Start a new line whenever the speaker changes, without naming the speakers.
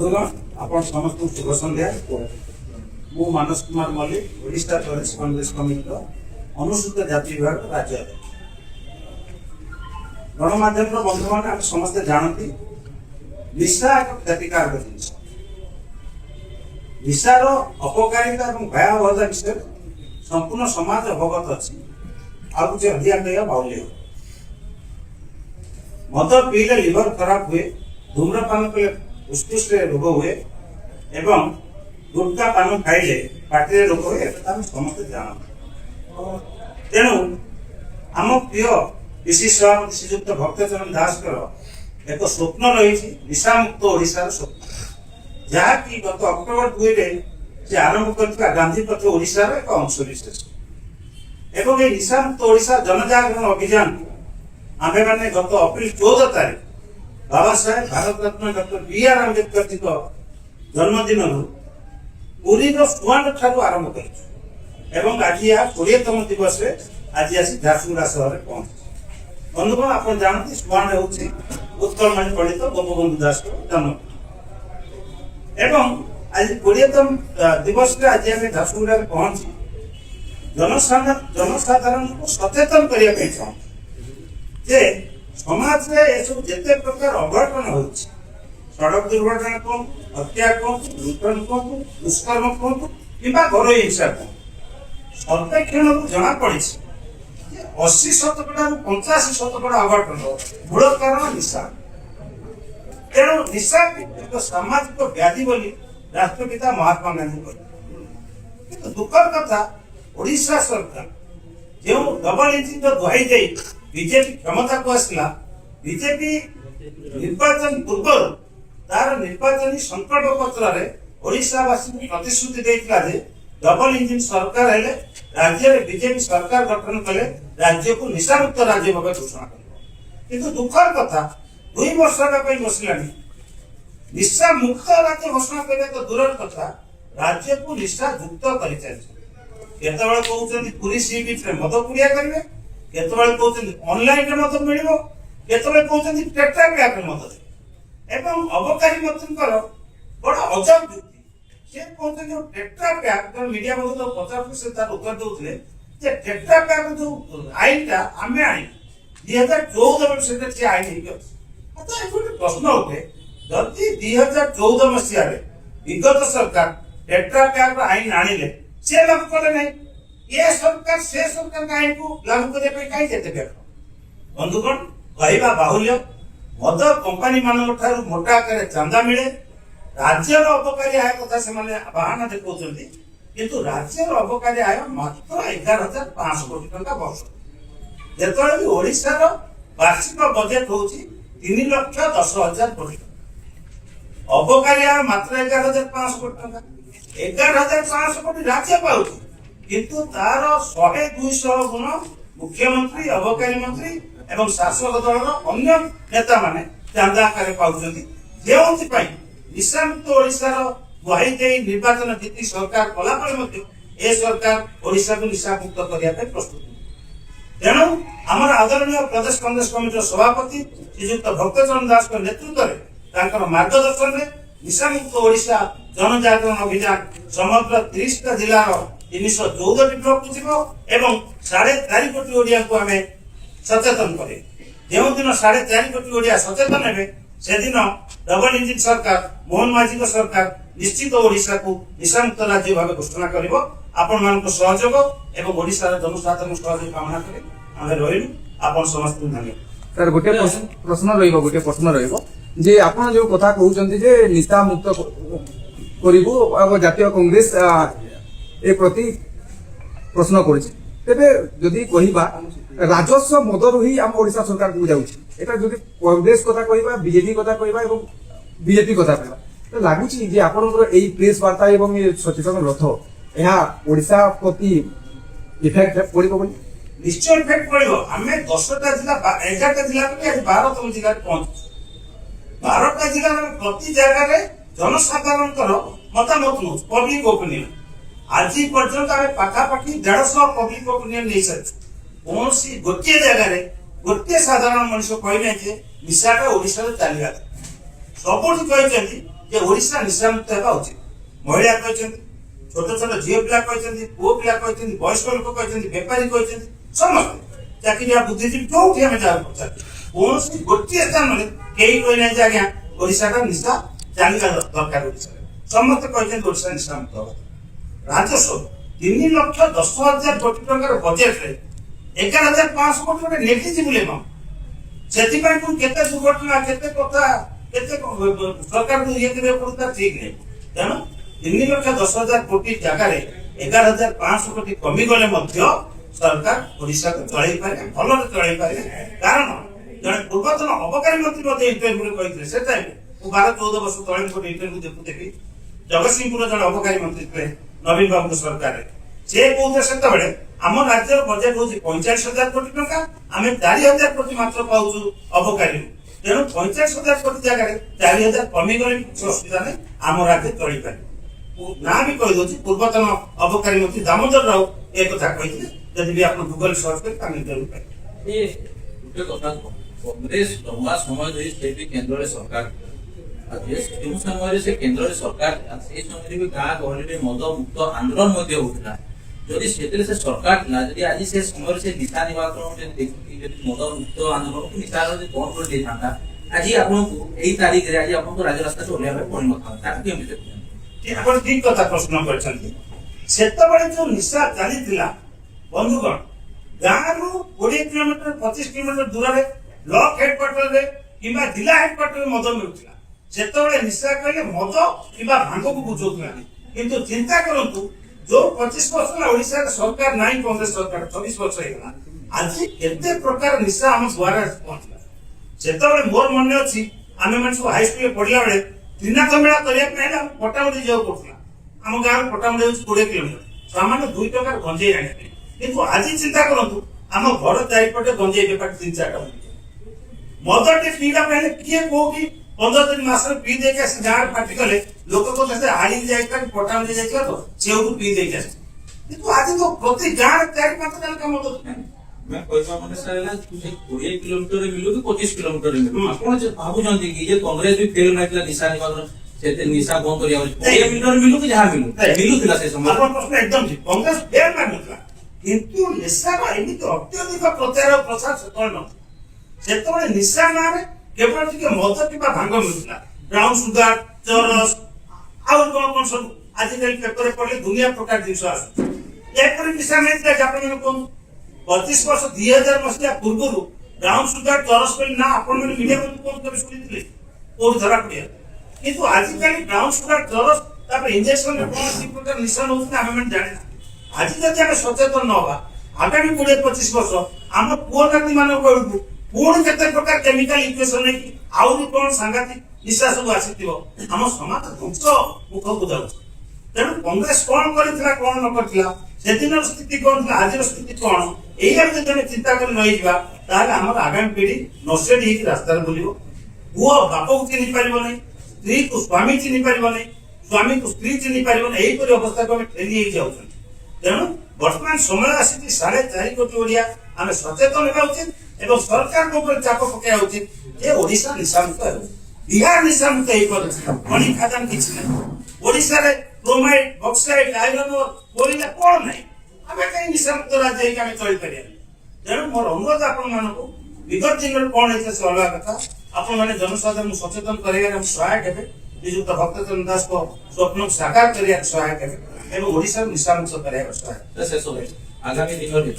बंधुगण आपण समस्त शुभ संध्या मु मानस कुमार मल्लिक ओडिशा प्रदेश कांग्रेस कमिटी अनुसूचित जाति विभाग राज्य गणमाध्यम बंधु मैंने समस्ते जानती निशा एक क्षतिकारक जिन निशार अपकारिता और भयावहता विषय संपूर्ण समाज अवगत अच्छी आ कुछ अधिका कहवा बाहुल्य मद पीले लिवर खराब हुए धूम्रपान कले फुसफुस रोग हुए एवं गुटखा पान खाइले पार्टी रोग हुए समस्त जान तेणु आम प्रिय पीसी सभापति श्रीजुक्त भक्तचरण दास एक स्वप्न रही निशामुक्त ओडिशार स्वप्न जहाँकि गत अक्टोबर 2 से आरंभ कर गांधी पथ ओडिशार एक अंश विशेष एवं ये निशामुक्त ओडिशा जनजागरण अभियान आमे माने गत अप्रैल 14 तारीख बाबा साहेब भारत रत्न डॉक्टर बी.आर. अम्बेडकर जी जन्मदिन पुरी सुआंड ठारू आरंभ कर आज यह 20तम दिवस आज आसी झारसुगुड़ा सहर पहुंची बंधुगण आप जानते सुआंड हूँ उत्कलमणि पंडित गोपबंधु दास जन्म एवं आज 20तम दिवस आज आम झारसुगुड़ा पहुंची जनसाधारण को सचेतन करने चाहूँ जे समाज रे एसब जेते प्रकार अघटन हो सड़क दुर्घटना कौन हत्या कौन लुटन कौन दुष्कर्म कौन कि घर हिंसा कौन सर्वेक्षण को जना पड़ी 80% 85% अघटन मूल कारण निशा तेणु निशा एक सामाजिक व्याधि बोली राष्ट्रपिता महात्मा गांधी कहते दुखर कथा ओडिशा सरकार जो डबल इंजिन दुहाई दे बीजेपी क्षमता को आसला बीजेपी निर्वाचन पूर्व तार निर्वाचन संकल्प पत्र ओडिशावासी प्रतिश्रुति देता डबल इंजिन सरकार हेले राज्य में बीजेपी सरकार गठन कले राज्य को निशामुक्त राज्य भाव घोषणा कर दुखर कथा 2 वर्ष बसला निशा मुक्त राज्य घोषणा करने तो दूर कथा राज्य को निशा युक्त कर केतबेले कहते पुरी सी बीच में मद पुड़िया करेंगे केतबेले कहते ऑनलाइन रे मद मिलिबो केतबेले कहते टेट्रा पैक रे मद एवं अबकारी मंत्री बड़ा अजब युक्ति से कहते जो टेट्रा पैक मीडिया मत तो 50% तार उत्तर देउथले जे टेट्रा पैक जो आईनटा आमे आईन 2014 में से आईन ही अच्छा एक प्रश्न उठे जदि 2014 मसीहा रे विगत सरकार टेट्रा पैक आईन आनिले से लागू कले नहीं ये सरकार से सरकार का आईन को लागू करने पे कहीं देते बैठ बंधुगण कहवा बाहुल्य मद कंपनी मान मोटा आकार चांदा मिले राज्यर अबकारी आय कथा से बाहाना देखा किंतु राज्यर अबकारी आय मात्र 11,500 कोटी टंका वर्ष जेतबेले भी ओडिशार वार्षिक बजेट होची 3,10,000 कोटी अबकारी आय मात्र 11,500 कोटी टंका 11,500 कोटी राज्य पाउची किंतु तार 100-200 गुण मुख्यमंत्री अबकारी मंत्री एवं शासक दल अन्य नेता माने चांदा आकार पाउछंती जेउंति पई निशामुक्त ओडिशार गुहाई दे निर्वाचन जीति सरकार कला परे मध्ये ए सरकार ओडिशा को निशामुक्त करिया पे प्रस्तुत तेणु हमर आदरणीय प्रदेश कांग्रेस कमिटी सभापति श्रीजुक्त भक्तचरण दास के नेतृत्व में तांकर मार्गदर्शन में निशामुक्त ओडिशा जनजागरण अभियान समग्र 30टा जिलार 314 ब्लॉक को एवं 4.5 कोटी ओडिया को आम सचेतन करे जो दिन 4.5 कोटी ओडिया सचेतन हे से दिन डबल इंजिन सरकार मोहन माझी सरकार निश्चित ओडिशा को निशामुक्त राज्य भाव घोषणा करिवो आपण मानक सहयोग एवं ओडिशा जनसाधारण सहयोग कामना करे आमे रहिलु आपण समस्त धन्यवाद
सर गोटे प्रश्न रहिबो जे आपण जो कथा कहउचंती जे निशा मुक्त करिवो आ जातीय कांग्रेस ए प्रति प्रश्न करिछि तेबे जदि कहिबा राजस्व मदर ही आम ओडिशा सरकार को जाउछि एटा जदि कांग्रेस कथा कहिबा बीजेपी कथा कहिबा एवं बीजेपी कथा कहिबा तो लागुछि जे आपनकर एई प्रेस वार्ता एवं ए सचेतन रथ एहा ओडिशा प्रति इफेक्ट पड़िबो बोली
निश्चय इफेक्ट पड़िबो हमें 10टा जिला 11टा जिला में आज 12तम जिला पहुंच 12टा जिला में प्रति जगह रे जनसाधारण मतामत नो पब्लिक ओपिनियन आज पर्यंत आम पाखापाखि 150 पब्लिक ओपिनियन नहीं सारी कौन सी गोटे जगह गोटे साधारण मनुष्य कहना जे निशाटा ओडिशा चलवा सब कहते ଯେ ଓଡ଼ିଶା ନିଶାମୁକ୍ତ ହେବା ଉଚିତ। ମହିଳା କହିଛନ୍ତି, ଛୋଟ ଛୋଟ ଝିଅ ପିଲା କହିଛନ୍ତି, ପୁଅ ପିଲା କହିଛନ୍ତି, ବୟସ୍କ ଲୋକ କହିଛନ୍ତି, ବେପାରୀ କହିଛନ୍ତି, ସମସ୍ତେ ଚାକିରିଆ ବୁଦ୍ଧିଜୀବୀ ଯୋଉଠି ଆମେ ଯାହା ପଚାରୁ କୌଣସି ଗୋଟିଏ ସ୍ଥାନରେ କେହି କହିନାହିଁ ଯେ ଆଜ୍ଞା ଓଡ଼ିଶାର ନିଶା ଜାଣିବା ଦରକାର। ଓଡ଼ିଶାରେ ସମସ୍ତେ କହିଛନ୍ତି ଓଡ଼ିଶା ନିଶାମୁକ୍ତ ହେବା। ରାଜସ୍ୱ 3,10,000 କୋଟି ଟଙ୍କାର ବଜେଟରେ 11,500 କୋଟି ଟଙ୍କା ନେଗ୍ଲିଜିବୁଲ ଆମାଉଣ୍ଟ। ସେଥିପାଇଁ ପୁଣି କେତେ ଦୁର୍ଘଟଣା କେତେ କଥା କେତେ ସରକାରକୁ ଇଏ କରିବାକୁ ପଡୁଥିଲା ଠିକ ନାହିଁ। ତେଣୁ 3,10,000 କୋଟି ଜାଗାରେ 11,500 କୋଟି କମିଗଲେ ମଧ୍ୟ ସରକାର ଓଡ଼ିଶାକୁ ଚଳେଇ ପାରିବେ, ଭଲରେ ଚଳେଇ ପାରିବେ। କାରଣ ଜଣେ ପୂର୍ବତନ ଅବକାରୀ ମନ୍ତ୍ରୀ ମଧ୍ୟ ଇଣ୍ଟରଭ୍ୟୁରେ କହିଥିଲେ, ସେ ଟାଇମ୍ 12-14 ବର୍ଷ ତଳେ ଗୋଟେ ଇଣ୍ଟରଭ୍ୟୁ ଦେଖୁଥିଲି। ଜଗତସିଂହପୁର ଜଣେ ଅବକାରୀ ମନ୍ତ୍ରୀ ଥିଲେ ନବୀନ ବାବୁଙ୍କ ସରକାରରେ। ସେ କହୁଥିଲେ ସେତେବେଳେ ଆମ ରାଜ୍ୟର ବଜେଟ ହଉଛି 45,000 କୋଟି ଟଙ୍କା, ଆମେ 4,000 କୋଟି ମାତ୍ର ପାଉଛୁ ଅବକାରୀରୁ। ତେଣୁ 45,000 କୋଟି ଜାଗାରେ 4,000 କମିଗଲେ କିଛି ଅସୁବିଧା ନାହିଁ, ଆମ ରାଜ୍ୟ ଚଳିପାରିବ। ନା ବି କହିଦଉଛି ପୂର୍ବତନ ଅବକାରୀ ମନ୍ତ୍ରୀ ଦାମୋଦର ରାଉ ଏ କଥା କହିଥିଲେ। ଯଦି ବି ଆପଣ ଗୁଗଲ ସର୍ଚ୍ଚ କରି ତାଙ୍କ ଇଣ୍ଟରଭ୍ୟୁ ପାଇବେ।
ଗୋଟେ କଥା କଂଗ୍ରେସ ଲମ୍ବା ସମୟ ଧରି ସେ ବି କେନ୍ଦ୍ରରେ ସରକାର ଯେଉଁ ସମୟରେ ସେ କେନ୍ଦ୍ରରେ ସରକାର ସେ ସମୟରେ ବି ଗାଁ ଗହଳିରେ ମଦ ମୁକ୍ତ ଆନ୍ଦୋଳନ ମଧ୍ୟ ହଉଥିଲା। ଯଦି ସେଥିରେ ସେ ସରକାର ଥିଲା, ଯଦି ଆଜି ସେ ସମୟରେ ସେ ନିଶା ନିବାରଣ ଯଦି ମଦ ମୁକ୍ତ ଆନ୍ଦୋଳନକୁ ନିଶାର ଯଦି ବନ୍ଦ କରିଦେଇଥାନ୍ତା, ଆଜି ଆପଣଙ୍କୁ ଏଇ ତାରିଖରେ ଆଜି ଆପଣଙ୍କୁ ରାଜରାସ୍ତାରେ ଓହ୍ଲାଇବା ପାଇଁ ପଡ଼ିନଥାନ୍ତା। ତାକୁ କେମିତି ଦେଖୁଛନ୍ତି?
ଆପଣ ଠିକ କଥା ପ୍ରଶ୍ନ କରିଛନ୍ତି। ସେତେବେଳେ ଯୋଉ ନିଶା ଚାଲିଥିଲା ବନ୍ଧୁଗଣ, ଗାଁରୁ 20 କିଲୋମିଟର 25 କିଲୋମିଟର ଦୂରରେ ବ୍ଲକ ହେଡକ୍ୱାର୍ଟରରେ କିମ୍ବା ଜିଲ୍ଲା ହେଡକ୍ୱାର୍ଟରରେ ମଦ ମିଳୁଥିଲା। ସେତେବେଳେ ନିଶା କହିଲେ ମଦ କିମ୍ବା ଭାଙ୍ଗକୁ ବୁଝଉଥିଲା। କିନ୍ତୁ ଚିନ୍ତା କରନ୍ତୁ, ଯୋଉ 25 ବର୍ଷ ହେଲା ଓଡ଼ିଶାରେ ସରକାର ନାହିଁ, କଂଗ୍ରେସ ସରକାର 26 ବର୍ଷ ହେଇଗଲା, ଆଜି କେତେ ପ୍ରକାର ନିଶା ଆମ ଦୁଆରେ ପହଞ୍ଚିଲା। ସେତେବେଳେ ମୋର ମନେ ଅଛି, ଆମେ ମାନେ ସବୁ ହାଇସ୍କୁଲରେ ପଢିଲା ବେଳେ ତ୍ରିନାଥ ମେଳା କରିବା ପାଇଁ ହେଲେ ପଟାମୁଣ୍ଡି ଯିବାକୁ ପଡୁଥିଲା। ଆମ ଗାଁରୁ ପଟାମୁଣ୍ଡି ହେଉଛି 20 କିଲୋମିଟର। ସାମାନ୍ୟ 2 ଟଙ୍କାର ଗଞ୍ଜେଇ ଆଣିବା ପାଇଁ। କିନ୍ତୁ ଆଜି ଚିନ୍ତା କରନ୍ତୁ, ଆମ ଘର ଚାରିପଟେ ଗଞ୍ଜେଇ ବେପାରୀ 3-4ଟା ମଦଟେ ପିଇବା ପାଇଁ ହେଲେ କିଏ କୋଉଠି 15 ଦିନ ମାସରେ ପିଇ ଦେଇକି ଆସି ଗାଁରେ ପାଟି କଲେ ଲୋକ କହୁଛନ୍ତି ଆଳି ଯାଇଥିଲା ପଟାମୁଣ୍ଡି ଯାଇଥିଲା ତ ସେଉଠୁ ପିଇ ଦେଇକି ଆସିଛି। କିନ୍ତୁ ଆଜି ତ ପ୍ରତି ଗାଁରେ 4-5ଟା ଲେଖା ମଦ
मैं कहवा मन सर 20 किलोमीटर मिलू कि 25 किलोमीटर मिलू आपण जे भाबुचंती कि जे कांग्रेस भी फेल नथिला निशा निवारण सेते निशा बंद करिया 20 किलोमीटर मिलू कि जहां मिलू थिला से समय
आपन प्रश्न एकदम ठीक। कांग्रेस फेल नथिला, किंतु निशार एमिति अत्यधिक प्रचार और प्रसार सेतବେଳେ नथिला। सेतବେଳେ निशा नारे केवल टिके मद किबा भांग मिलुଥିଲା, ब्राउन सुगर, चरस और कोन सब आज कल पेपर पढले दुनिया प्रकार जिंस आस एपर निशा नै था। आपण कोन 25 वर्ष 2000 मसीहा पूर्व ब्राउन सुगर चरस ना आपण मीडिया में कौन कर सुनी कोड धरा पड़िया। किंतु आजिकल ब्राउन सुगर चरस इंजेक्शन कौन प्रकार निशा नौ आम जाने। आज जब आम सचेतन नवा आगामी 20-25 वर्ष आम पुओ नाती मान बेलू पुणी केते प्रकार केमिकल इक्वेशन नहीं आहरी कौन सांघातिक निशा सब आसी आम समाज ध्वंस मुख को जाऊँ। तेणु कांग्रेस कौन करथिला कौन न करथिला सेदिन स्थिति कौन था आज स्थिति कौन एइया जदि आमे चिंता कर रही जा ताले हमर आगामी पीढ़ी नसेड ही रास्ता रे बुलिबो। पुओ बाप को चिन्हि पारिबो नहीं, स्त्री को स्वामी चिन्हि पारिबो नहीं, स्वामी को स्त्री चिन्हि पारिबो नहीं। एही परि अवस्था को आमे ठेली ही जाउछन। तेणु वर्तमान समय आसी 4.5 कोटी ओडिया आमे सचेतन हेबा उचित एवं सरकार को ऊपर चाप पकाया उचित जे ओडिशा निशामुक्त हेबो। बिहार निशामुक्त हेई पर मणि खादान किछि नै। ओडिशा रे क्रोमाइट बक्साइट आयरन और कोरिला कोन नै आमे कहीं निशामुक्त राज्य हेई आमे चली परिया। तेणु मोर अनुरोध आपण मानको विगत दिन कोन हेते से अलग कथा आपण माने जनसाधारण सचेतन करिया हम सहायक हेबे। श्रीयुक्त भक्तचरण दास को स्वप्न साकार करिया सहायक हेबे एवं ओडिशा निशामुक्त करिया सहायक।
शेष हो आगामी दिन